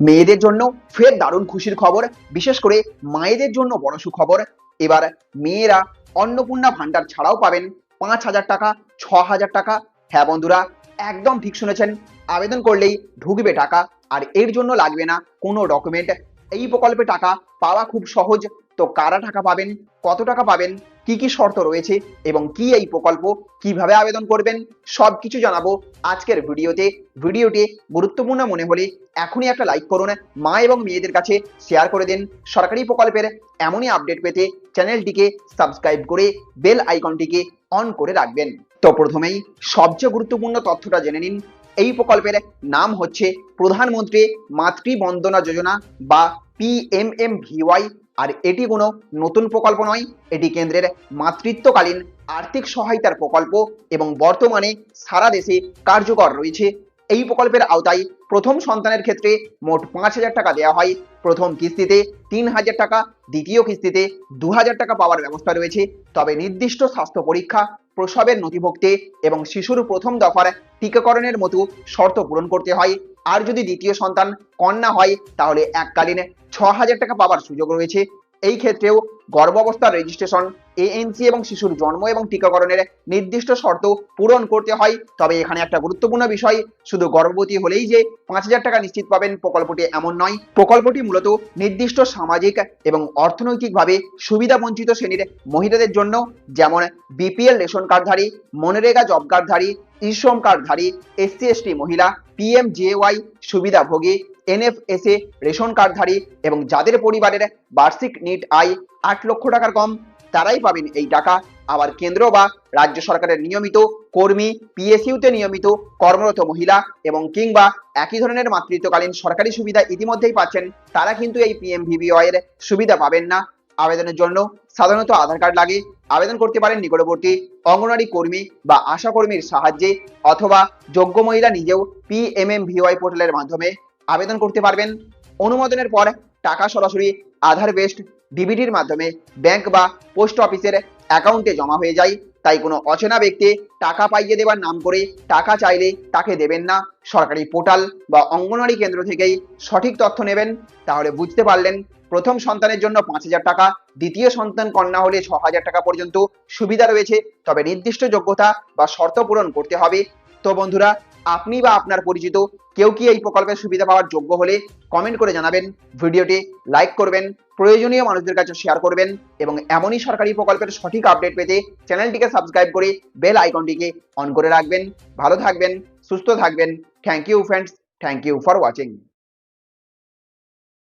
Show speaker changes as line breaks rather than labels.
মেয়েদের জন্য ফের দারুণ খুশির খবর, বিশেষ করে মায়েদের জন্য বড় সুখবর। এবার মেয়েরা অন্নপূর্ণা ভান্ডার ছাড়াও পাবেন 5,000 টাকা, 6,000 টাকা। হ্যাঁ বন্ধুরা, একদম ঠিক শুনেছেন, আবেদন করলেই ঢুকবে টাকা, আর এর জন্য লাগবে না কোনো ডকুমেন্ট। এই প্রকল্পে টাকা পাওয়া খুব সহজ। তো কারা টাকা পাবেন, কত টাকা পাবেন, কি কি শর্ত রয়েছে এবং কি এই প্রকল্প, কিভাবে আবেদন করবেন, সবকিছু জানাবো আজকের ভিডিওতে। ভিডিওটি গুরুত্বপূর্ণ মনে হলে এখনই একটা লাইক করুন, মা এবং মেয়েদের কাছে শেয়ার করে দিন। সরকারি প্রকল্পের এমনই আপডেট পেতে চ্যানেলটিকে সাবস্ক্রাইব করে বেল আইকনটিকে অন করে রাখবেন। তো প্রথমেই সবচেয়ে গুরুত্বপূর্ণ তথ্যটা জেনে নিন। এই প্রকল্পের নাম হচ্ছে প্রধানমন্ত্রী মাতৃ বন্দনা যোজনা বা PMMVY। আর এটি কোনো নতুন প্রকল্প নয়, এটি কেন্দ্রের মাতৃত্বকালীন আর্থিক সহায়তার প্রকল্প এবং বর্তমানে সারা দেশে কার্যকর রয়েছে। এই প্রকল্পের আওতায় প্রথম সন্তানের ক্ষেত্রে মোট 5,000 টাকা দেওয়া হয়। প্রথম কিস্তিতে 3,000 টাকা, দ্বিতীয় কিস্তিতে 2,000 টাকা পাওয়ার ব্যবস্থা রয়েছে। তবে নির্দিষ্ট স্বাস্থ্য পরীক্ষা, প্রসবের নথিভুক্তি এবং শিশুর প্রথম দফার টিকাকরণের মতো শর্ত পূরণ করতে হয়। আর যদি দ্বিতীয় সন্তান কন্যা হয় তাহলে এককালীন 6,000 টাকা পাওয়ার সুযোগ রয়েছে। এই ক্ষেত্রেও গর্ভাবস্থার রেজিস্ট্রেশন, ANC এবং শিশুর জন্ম এবং টিকাকরণের নির্দিষ্ট শর্ত পূরণ করতে হয়। তবে এখানে একটা গুরুত্বপূর্ণ বিষয়, শুধু গর্ভবতী হলেই যে 5,000 টাকা নিশ্চিত পাবেন প্রকল্পটি এমন নয়। প্রকল্পটি মূলত নির্দিষ্ট সামাজিক এবং অর্থনৈতিকভাবে সুবিধা বঞ্চিত শ্রেণীর মহিলাদের জন্য, যেমন BPL রেশন কার্ডধারী, মনরেগা জব কার্ডধারী, ই-শ্রম কার্ডধারী, SC/ST মহিলা, PMJY সুবিধাভোগী, NFSA রেশন কার্ডধারী এবং যাদের পরিবারের বার্ষিক নিট আয় 8 লক্ষ টাকার কম, তারাই পাবেন এই টাকা। আবার কেন্দ্র বা রাজ্য সরকারের নিয়মিত কর্মী, PSUতে নিয়মিত কর্মরত মহিলা এবং কিংবা একই ধরনের মাতৃত্বকালীন সরকারি সুবিধা ইতিমধ্যেই পাচ্ছেন, তারা কিন্তু এই PMVBY এর সুবিধা পাবেন না। আবেদনের জন্য সাধারণত আধার কার্ড লাগে। আবেদন করতে পারেন নিকটবর্তী অঙ্গনওয়াড়ি কর্মী বা আশা কর্মীর সাহায্যে, অথবা যোগ্য মহিলা নিজেও PMMVY পোর্টালের মাধ্যমে আবেদন করতে পারবেন। অনুমোদনের পর টাকা সরাসরি আধার বেসড DBTর মাধ্যমে ব্যাংক বা পোস্ট অফিসের অ্যাকাউন্টে জমা হয়ে যায়। তাই কোনো অচেনা ব্যক্তি টাকা পাইয়ে দেওয়ার নাম করে টাকা চাইলে তাকে দেবেন না। সরকারি পোর্টাল বা অঙ্গনওয়াড়ি কেন্দ্র থেকেই সঠিক তথ্য নেবেন। তাহলে বুঝতে পারলেন, প্রথম সন্তানের জন্য 5,000 টাকা, দ্বিতীয় সন্তান কন্যা হলে 6,000 টাকা পর্যন্ত সুবিধা রয়েছে। তবে নির্দিষ্ট যোগ্যতা বা শর্ত পূরণ করতে হবে। তো বন্ধুরা, আপনি বা আপনার পরিচিত কেউ কি এই প্রকল্পের সুবিধা পাওয়ার যোগ্য হলে কমেন্ট করে জানাবেন। ভিডিওটি লাইক করবেন, প্রয়োজনীয় মানুষদের কাছে শেয়ার করবেন এবং এমনই সরকারি প্রকল্পের সঠিক আপডেট পেতে চ্যানেলটিকে সাবস্ক্রাইব করে বেল আইকনটিকে অন করে রাখবেন। ভালো থাকবেন, সুস্থ থাকবেন। Thank you friends, thank you for watching.